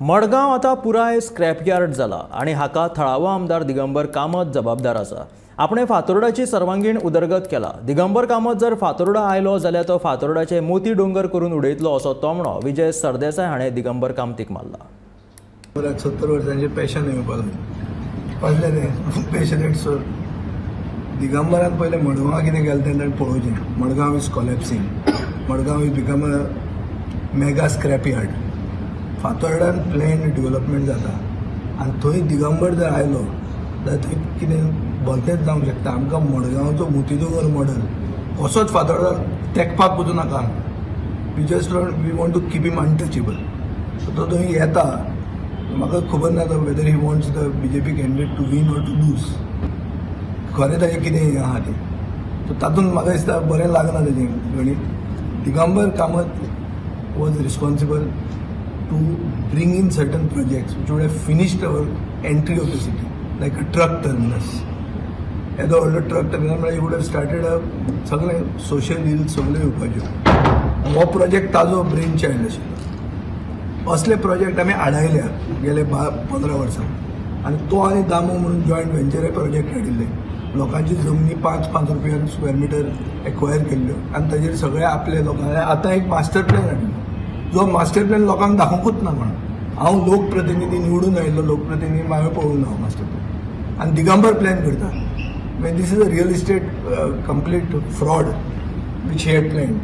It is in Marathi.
मडगांव आता पुराय स्क्रॅपयार्ड जाला आणि हाका थळावो आमदार दिगंबर कामत जबाबदार आसा। आपणे फातोर्डाची सर्वांगीण उदरगत केला। दिगंबर कामत जर फातोर्डा आयलो जाल्यार तो फातोर्डाचे मोती डोंगर करून उडयतलो असो तोमणो विजय सरदेसाय हाणें दिगंबर कामतीक मारला। 70 वर्सांचे पॅशन येवपाक लागलें पॅशनेट सो दिगंबरान पयलें मडगांव कितें केलें तें पळोवचें। Madgaon is collapsing, Madgaon is become a mega scrap yard. फातोर्डान प्लॅन डेव्हलपमेंट जाता आनी थंय दिगंबर जर आयलो जाल्यार थंय कितें भलतेंच जावंक शकता। आमकां मडगांवचो मोतीडोंगर मॉडल कसोच फातोर्डार तेंकपाक वचूं नाका। We want to keep him untouchable. So तो थंय येता, म्हाका खबर ना whether he wants the BJP candidate to win or to lose, खरें ताजें कितें आहा तें। सो तातूंत म्हाका दिसता बरें लागना तेजें गणीत। Digambar Kamat was responsible to bring in certain projects which would have finished our entry of the city, like a truck terminus. At the truck terminal, you would have started a social deal, हो project ताजो brain child आशिल्लो। असले project आमी आडायल्या गेले 15 वर्सां आनी तो आनी दामो म्हणून जॉयंट वेंचर प्रोजेक्ट हाडिल्ले। लोकांची जमनी 5 रुपयान स्क्वेअर मिटर एक्वायर केल्ल्यो आनी ताजेर सगळे आपले लोकांनी आतां एक मास्टर प्लॅन हाडिल्लो जो मास्टर प्लॅन लोकांक दाखोवंकूच ना म्हणून। हांव लोकप्रतिनिधी निवडून आयिल्लो लोकप्रतिनिधी हांवें पळोवंक ना मास्टर प्लॅन आनी दिगंबर प्लॅन करता। This is a real estate complete fraud which he had plan.